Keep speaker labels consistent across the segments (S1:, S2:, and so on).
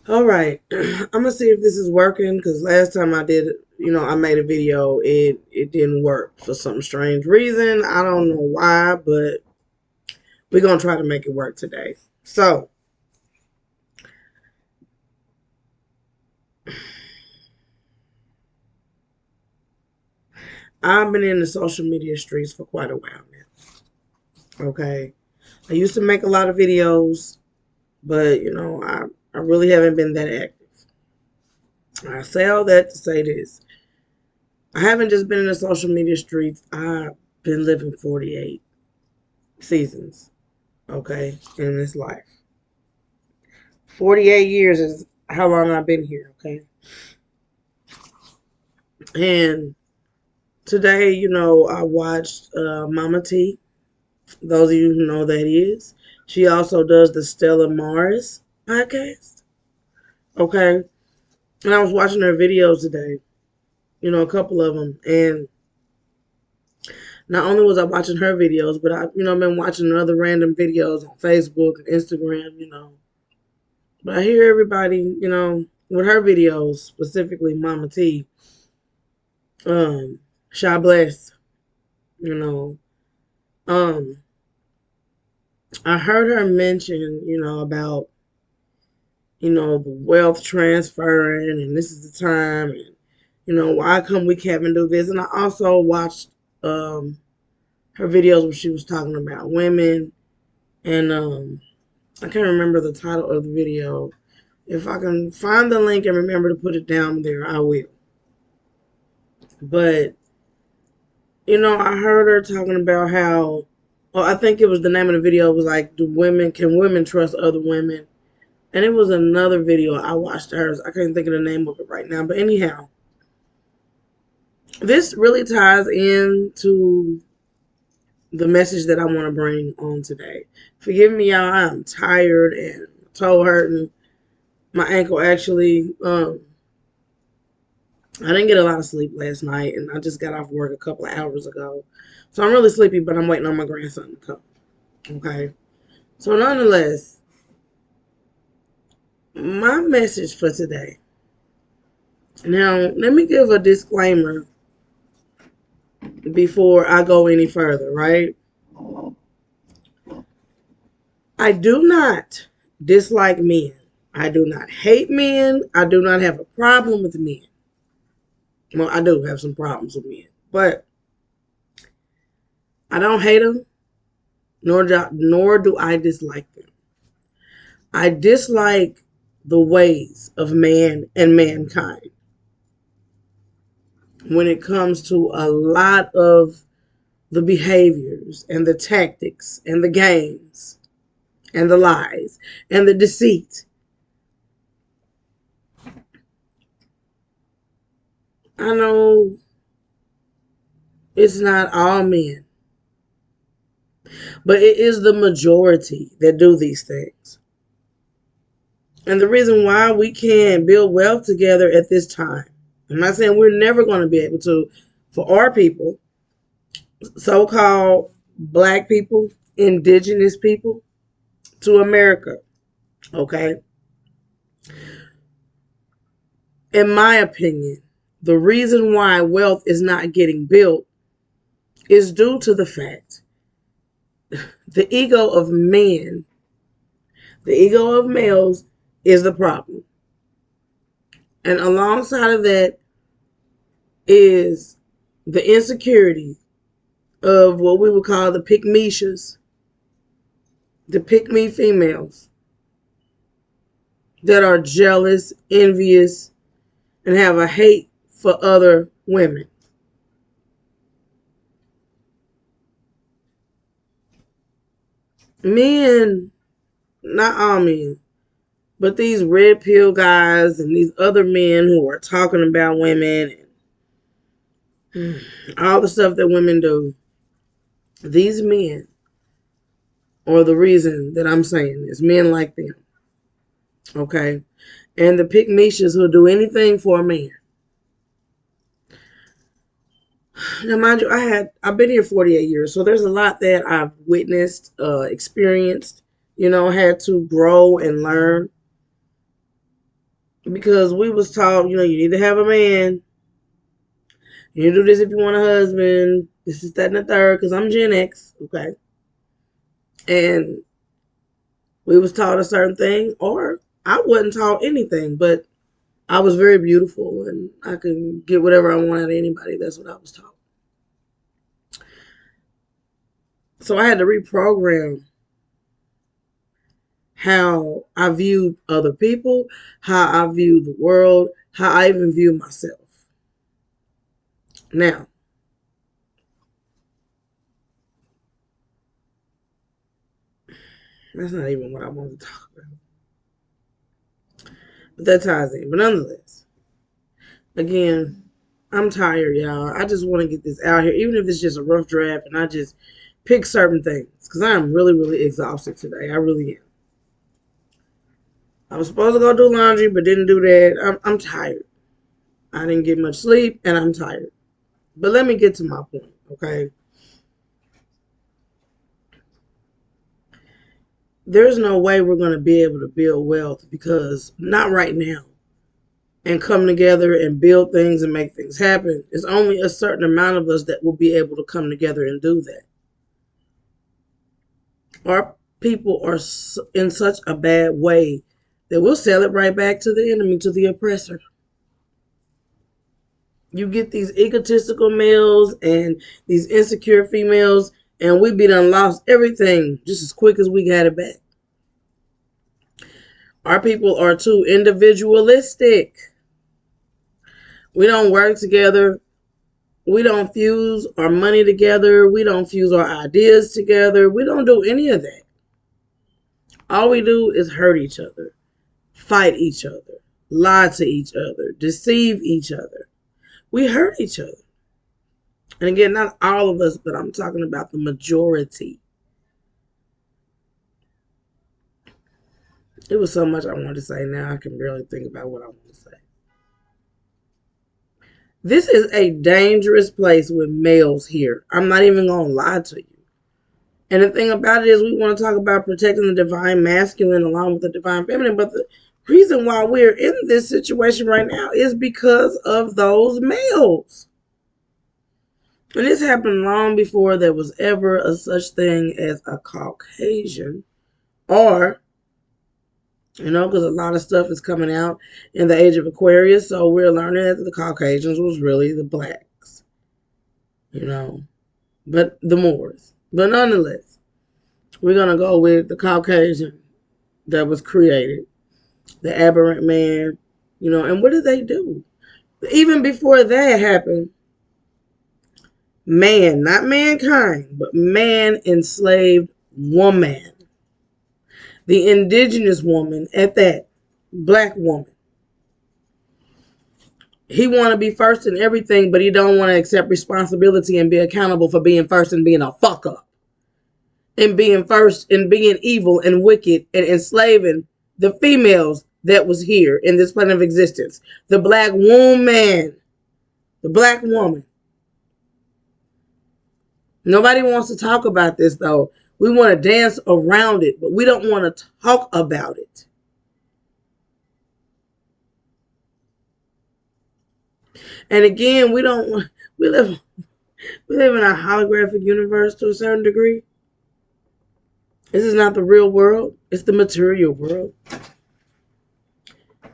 S1: All right, I'm gonna see if this is working because last time I did, I made a video, it didn't work for some strange reason. I don't know why, but we're gonna try to make it work today. So I've been in the social media streets for quite a while now. Okay, I used to make a lot of videos, but I really haven't been that active. I say all that to say this: I haven't just been in the social media streets. I've been living 48 seasons. Okay, in this life. 48 years is how long I've been here, okay? And today, I watched MahMah Tea. Those of you who know that is. She also does the Stella Maris podcast, okay? And I was watching her videos today, a couple of them. And not only was I watching her videos, but I've been watching other random videos on Facebook and Instagram. But I hear everybody, with her videos, specifically MahMah Tea, um, God bless, you know. Um, I heard her mention, about, the wealth transferring and this is the time and, why come we can't do this? And I also watched um her videos where she was talking about women and I can't remember the title of the video. If I can find the link and remember to put it down there, I will. But I heard her talking about how, well, I think it was the name of the video was like, can women trust other women? And it was another video I watched hers. I can't think of the name of it right now. But anyhow, this really ties into the message that I want to bring on today. Forgive me, y'all. I'm tired and toe hurting. My ankle actually, I didn't get a lot of sleep last night, and I just got off work a couple of hours ago. So I'm really sleepy, but I'm waiting on my grandson to come. Okay. So nonetheless, my message for today. Now, let me give a disclaimer before I go any further, right? I do not dislike men. I do not hate men. I do not have a problem with men. Well, I do have some problems with men, but I don't hate them, nor do I dislike them. I dislike the ways of man and mankind when it comes to a lot of the behaviors and the tactics and the games and the lies and the deceit. I know it's not all men, but it is the majority that do these things. And the reason why we can't build wealth together at this time, I'm not saying we're never going to be able to, for our people, so called black people, indigenous people, to America, okay? In my opinion, the reason why wealth is not getting built is due to the fact the ego of men, the ego of males is the problem. And alongside of that is the insecurity of what we would call the pick the pick me females that are jealous, envious, and have a hate for other women. Men, not all men, but these red pill guys and these other men who are talking about women and all the stuff that women do, these men are the reason that I'm saying this. Men like them, okay? And the pick meshas who'll do anything for a man. Now, mind you, I've been here 48 years, so there's a lot that I've witnessed, experienced, had to grow and learn. because we was taught, you need to have a man. You do this if you want a husband. This is that and the third, because I'm Gen X, okay? And we was taught a certain thing, or I wasn't taught anything, but I was very beautiful and I can get whatever I want out of anybody. That's what I was taught. So I had to reprogram how I viewed other people, how I viewed the world, how I even view myself. Now, that's not even what I wanted to talk about. But that ties in. But nonetheless, again, I'm tired, y'all. I just want to get this out here, even if it's just a rough draft and I just pick certain things. Because I am really, really exhausted today. I really am. I was supposed to go do laundry, but didn't do that. I'm tired. I didn't get much sleep, and I'm tired. But let me get to my point, okay? There's no way we're going to be able to build wealth because not right now and come together and build things and make things happen. It's only a certain amount of us that will be able to come together and do that. Our people are in such a bad way that we'll sell it right back to the enemy, to the oppressor. You get these egotistical males and these insecure females, and we be done lost everything just as quick as we got it back. Our people are too individualistic. We don't work together. We don't fuse our money together. We don't fuse our ideas together. We don't do any of that. All we do is hurt each other, fight each other, lie to each other, deceive each other. We hurt each other. And again, not all of us, but I'm talking about the majority. It was so much I wanted to say. Now I can barely think about what I want to say. This is a dangerous place with males here. I'm not even going to lie to you. And the thing about it is we want to talk about protecting the divine masculine along with the divine feminine. But the reason why we're in this situation right now is because of those males. And this happened long before there was ever a such thing as a Caucasian, or because a lot of stuff is coming out in the age of Aquarius, so we're learning that the Caucasians was really the blacks, but the Moors. But nonetheless, we're going to go with the Caucasian that was created, the aberrant man, and what did they do? Even before that happened, man, not mankind, but man enslaved woman. The indigenous woman at that, black woman. He want to be first in everything, but he don't want to accept responsibility and be accountable for being first and being a fuck up. And being first and being evil and wicked and enslaving the females that was here in this planet of existence. The black woman. The black woman. Nobody wants to talk about this though. We want to dance around it, but we don't want to talk about it. And again, we live in a holographic universe to a certain degree. This is not the real world. It's the material world.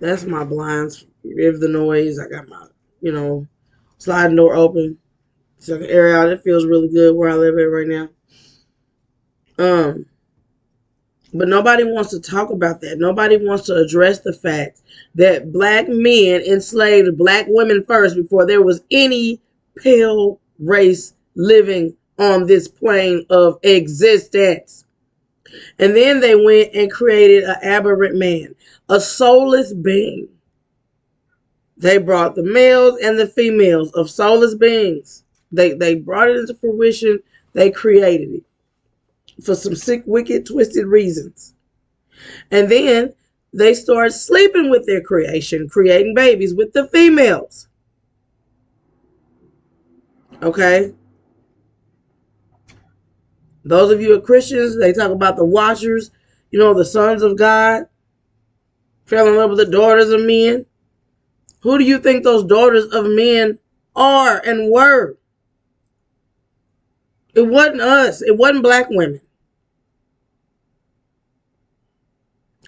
S1: That's my blinds. Forgive the noise. I got my, sliding door open so I can air out. It feels really good where I live at right now. But nobody wants to talk about that. Nobody wants to address the fact that black men enslaved black women first before there was any pale race living on this plane of existence. And then they went and created an aberrant man, a soulless being. They brought the males and the females of soulless beings. They brought it into fruition. They created it for some sick, wicked, twisted reasons. And then they started sleeping with their creation, creating babies with the females. Okay? Those of you who are Christians, they talk about the watchers, the sons of God. Fell in love with the daughters of men. Who do you think those daughters of men are and were? It wasn't us. It wasn't black women.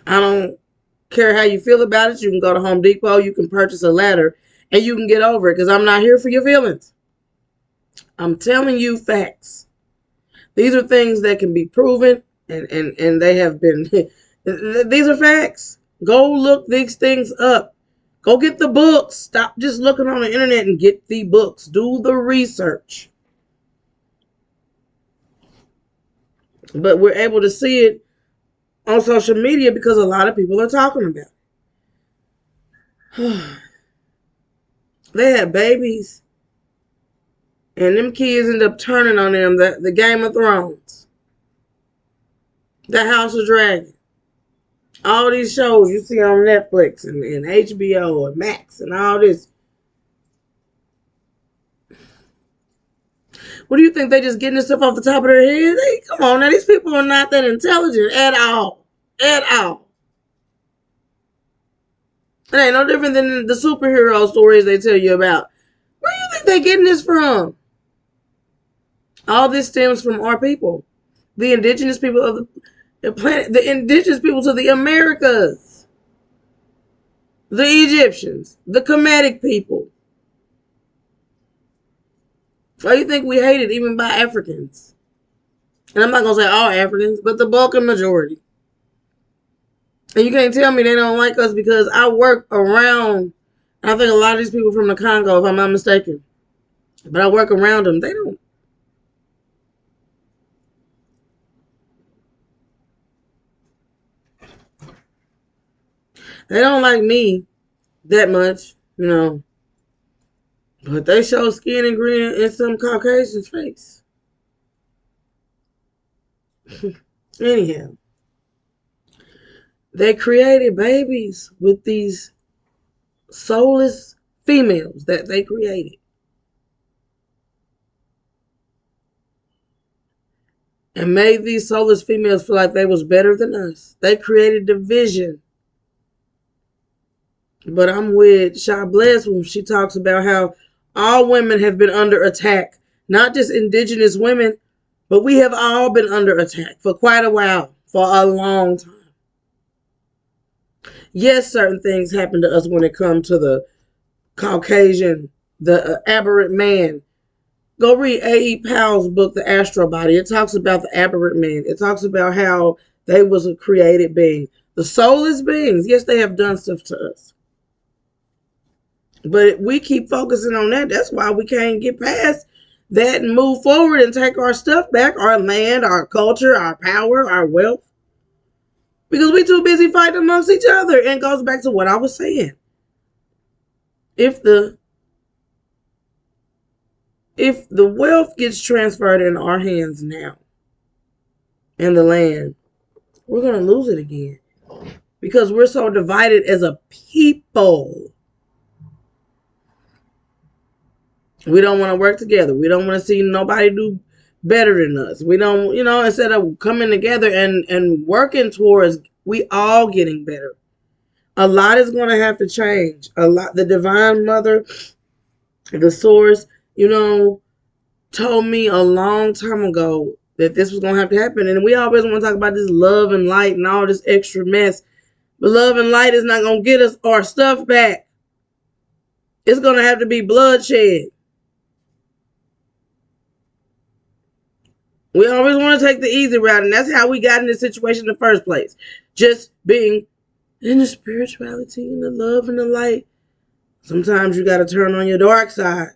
S1: I don't care how you feel about it. You can go to Home Depot. You can purchase a ladder. And you can get over it. Because I'm not here for your feelings. I'm telling you facts. These are things that can be proven. And they have been. These are facts. Go look these things up. Go get the books. Stop just looking on the internet and get the books. Do the research. But we're able to see it on social media because a lot of people are talking about it. They had babies. And them kids end up turning on them. The Game of Thrones. The House of Dragon. All these shows you see on Netflix and HBO and Max and all this. What do you think? They just getting this stuff off the top of their head? Come on now, these people are not that intelligent at all. At all. It ain't no different than the superhero stories they tell you about. Where do you think they getting this from? All this stems from our people. The indigenous people of the planet. The indigenous people to the Americas. The Egyptians. The Kemetic people. Why do you think we hate it even by Africans? And I'm not going to say all Africans, but the bulk and majority. And you can't tell me they don't like us because I work around, I think a lot of these people from the Congo, if I'm not mistaken. But I work around them. They don't. They don't like me that much, you know. But they show skin and grin in some Caucasian's face. Anyhow, they created babies with these soulless females that they created. And made these soulless females feel like they was better than us. They created division. But I'm with Sha Bless when she talks about how all women have been under attack. Not just indigenous women, but we have all been under attack for quite a while. For a long time. Yes, certain things happen to us when it comes to the Caucasian, the aberrant man. Go read A.E. Powell's book, The Astral Body. It talks about the aberrant man. It talks about how they was a created being. The soulless beings, yes, they have done stuff to us. But we keep focusing on that. That's why we can't get past that and move forward and take our stuff back, our land, our culture, our power, our wealth. Because we too busy fighting amongst each other. And it goes back to what I was saying. If the wealth gets transferred in our hands now, and the land, we're going to lose it again. Because we're so divided as a people. We don't want to work together. We don't want to see nobody do better than us. We don't, instead of coming together and working towards we all getting better. A lot is going to have to change. A lot. The Divine Mother, the Source, told me a long time ago that this was going to have to happen. And we always want to talk about this love and light and all this extra mess. But love and light is not going to get us our stuff back. It's going to have to be bloodshed. We always want to take the easy route, and that's how we got in this situation in the first place. Just being in the spirituality and the love and the light. Sometimes you got to turn on your dark side.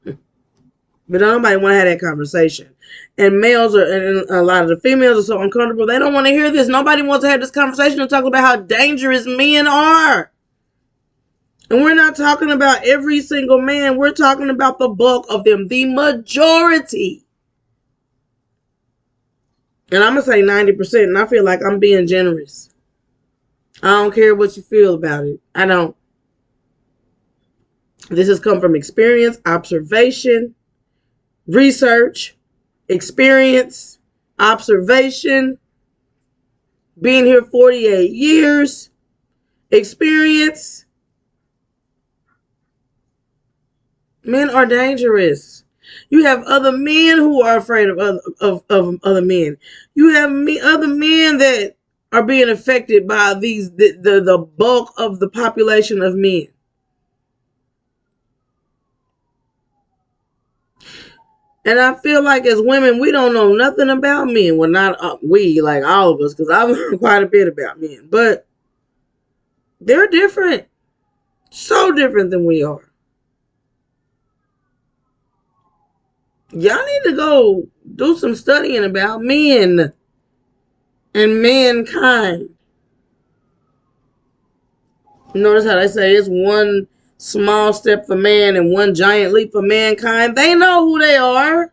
S1: But nobody want to have that conversation. And males and a lot of the females are so uncomfortable. They don't want to hear this. Nobody wants to have this conversation and talk about how dangerous men are. And we're not talking about every single man. We're talking about the bulk of them. The majority. And I'm going to say 90%. And I feel like I'm being generous. I don't care what you feel about it. I don't. This has come from experience, observation, research. experience, observation, being here 48 years, experience. Men are dangerous. You have other men who are afraid of other men. You have other men that are being affected by the bulk of the population of men. And I feel like as women, we don't know nothing about men. Well, not we, like all of us, because I've learned quite a bit about men. But they're different. So different than we are. Y'all need to go do some studying about men and mankind. Notice how they say it's one small step for man and one giant leap for mankind. They know who they are.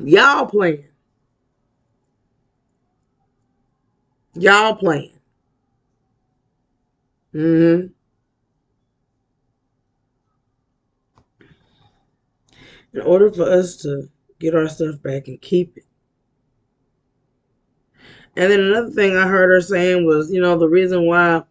S1: Y'all playing. Y'all playing. Mm-hmm. In order for us to get our stuff back and keep it. And then another thing I heard her saying was, the reason why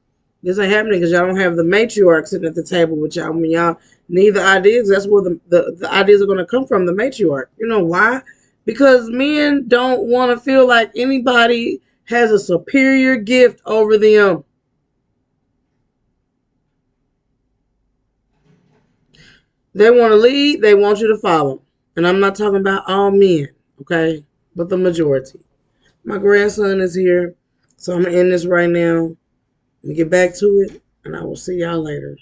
S1: this ain't happening because y'all don't have the matriarch sitting at the table with y'all. When y'all need the ideas, that's where the ideas are going to come from, the matriarch. You know why? Because men don't want to feel like anybody has a superior gift over them. They want to lead, they want you to follow. And I'm not talking about all men, okay? But the majority. My grandson is here, so I'm going to end this right now. Let me get back to it, and I will see y'all later.